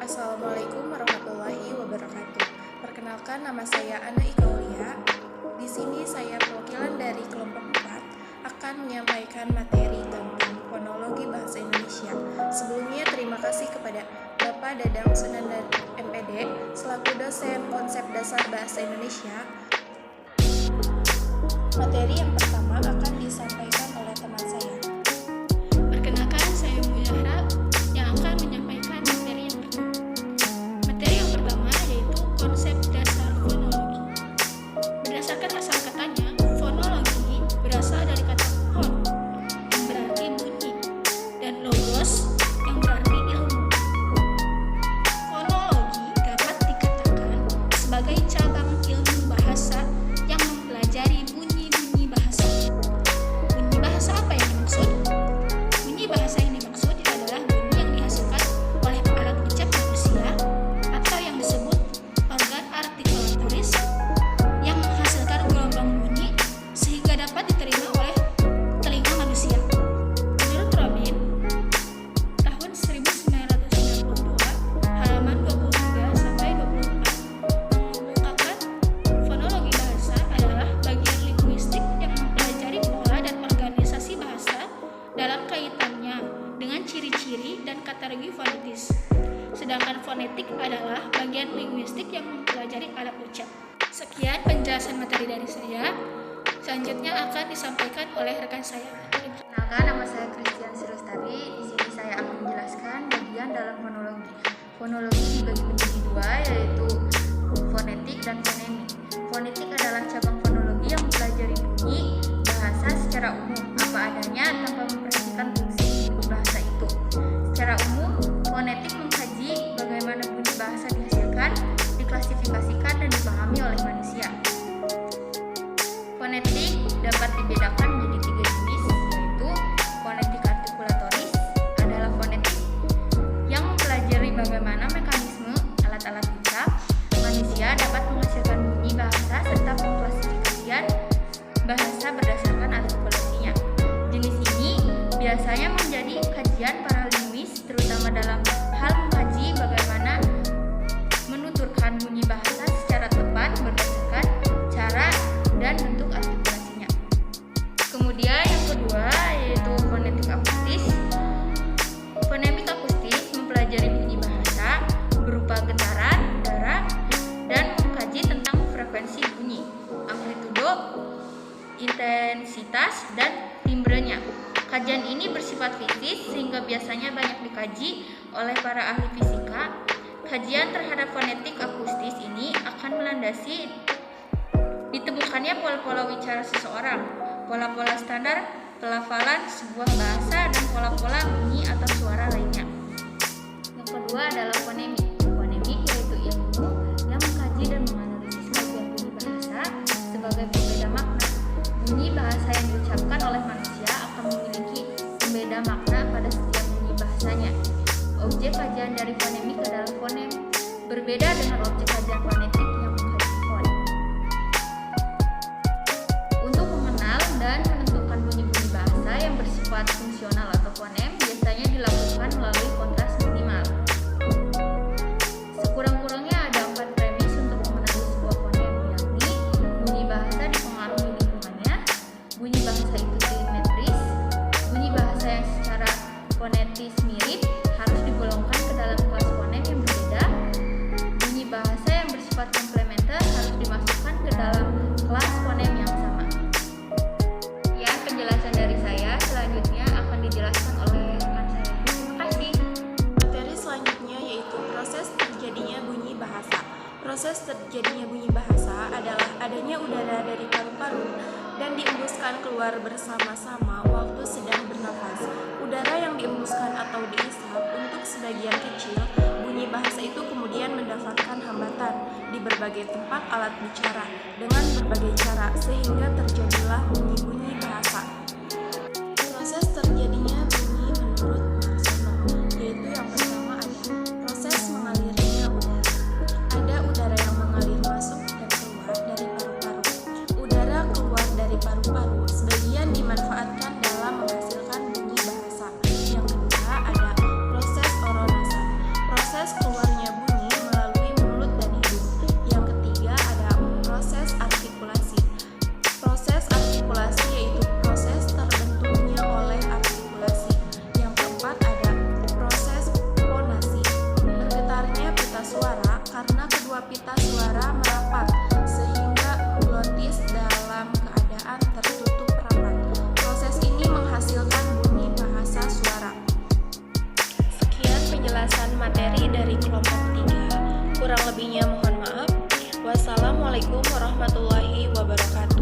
Assalamualaikum warahmatullahi wabarakatuh. Perkenalkan, nama saya Ana Ika Aulia. Di sini saya perwakilan dari kelompok 4 akan menyampaikan materi tentang fonologi bahasa Indonesia. Sebelumnya terima kasih kepada Bapak Dadang Sunanda MPD selaku dosen konsep dasar bahasa Indonesia. Materi yang pertama akan disampaikan oleh teman saya. Perkenalkan, saya Muyahra yang akan menyampaikan materi yang pertama. Materi yang pertama yaitu konsep dasar fonologi. Berdasarkan asal katanya, fonologi berasal dari kata fon yang berarti bunyi dan logos yang berarti ilmu. Fonologi dapat dikatakan sebagai cabang ilmu bahasa yang mempelajari bunyi-bunyi bahasa. Bunyi bahasa apa yang dimaksud? Bunyi bahasa yang dimaksud adalah bunyi yang dihasilkan oleh alat ucap manusia atau yang disebut organ artikulatoris yang menghasilkan gelombang bunyi sehingga dapat diterima oleh telinga manusia. Menurut Robin, tahun 1992, halaman 23 sampai 24 mengungkapkan fonologi bahasa adalah bagian linguistik yang mempelajari pola dan organisasi bahasa dalam kaitannya dengan ciri-ciri dan kategori fonetis. Sedangkan fonetik adalah bagian linguistik yang mempelajari alat ucap. Sekian penjelasan materi dari saya. Selanjutnya akan disampaikan oleh rekan saya. Perkenalkan, nama saya Christian Sirustari. Di sini saya akan menjelaskan bagian dalam fonologi. Fonologi dibagi menjadi dua, yaitu fonetik dan fonemik. Fonetik adalah cabang fonologi yang mempelajari bunyi bahasa secara umum, apa adanya tanpa memperhatikan fungsi bunyi bahasa itu. Secara umum, fonetik mengkaji bagaimana bunyi bahasa dihasilkan, diklasifikasikan, dan dipahami oleh manusia. Fonetik dapat dibedakan menjadi tiga jenis, yaitu fonetik artikulatoris adalah fonetik yang mempelajari bagaimana mekanisme alat-alat ucap manusia dapat menghasilkan bunyi bahasa serta pengklasifikasian bahasa berdasarkan artikulasinya. Jenis ini biasanya menjadi kajian para linguis, terutama dalam hal mengkaji bagaimana menuturkan bunyi bahasa secara tepat berdasarkan cara dan bentuk artikulasinya. Kemudian yang kedua yaitu fonetik akustis. Fonemik akustis mempelajari bunyi bahasa berupa getaran udara dan mengkaji tentang frekuensi bunyi, amplitudo, intensitas, dan timbrenya. Kajian ini bersifat fisik sehingga biasanya banyak dikaji oleh para ahli fisika. Kajian terhadap fonetik akustis ini akan melandasi ditemukannya pola-pola wicara seseorang, pola-pola standar pelafalan sebuah bahasa, dan pola-pola bunyi atau suara lainnya. Yang kedua adalah fonemik. Fonemik yaitu ilmu yang mengkaji dan menganalisis kajian bunyi bahasa sebagai pembeda makna. Bunyi bahasa yang diucapkan oleh manusia akan memiliki pembeda makna pada setiap bunyi bahasanya. Objek kajian dari fonemik adalah fonem, berbeda dengan objek kajian fonetik yang mengkaji fon. Untuk mengenal dan menentukan bunyi-bunyi bahasa yang bersifat fungsional atau fonem biasanya dilakukan melalui kontras minimal. Sekurang-kurangnya ada 4 premis untuk mengenali sebuah fonem, yakni bunyi bahasa dipengaruhi lingkungannya, bunyi bahasa itu simetris, bunyi bahasa yang secara fonetis mirip harus digolongkan ke dalam kelas fonem yang berbeda, bunyi bahasa yang bersifat komplementer harus dimasukkan ke dalam kelas fonem yang sama. Ya, penjelasan dari saya. Selanjutnya akan dijelaskan oleh rekan saya. Terima kasih. Materi selanjutnya yaitu proses terjadinya bunyi bahasa. Proses terjadinya bunyi bahasa adalah adanya udara dari paru-paru dan diembuskan keluar bersama-sama waktu sedang bernafas. Udara yang diembuskan atau diisap untuk sebagian kecil, bunyi bahasa itu kemudian mendapatkan hambatan di berbagai tempat alat bicara dengan berbagai cara sehingga terjadilah bunyi-bunyi bahasa. Proses terjadinya bunyi menurut Marsono, yaitu yang pertama ada proses mengalirnya udara. Ada udara yang mengalir masuk dan keluar dari paru-paru. Udara keluar dari paru-paru sebagian dimanfaatkan dalam menghasilkan bunyi bahasa. Yang kedua ada proses oronasan. Proses keluarnya suara merapat sehingga glotis dalam keadaan tertutup rapat. Proses ini menghasilkan bunyi bahasa suara. Sekian penjelasan materi dari kelompok 3. Kurang lebihnya mohon maaf. Wassalamualaikum warahmatullahi wabarakatuh.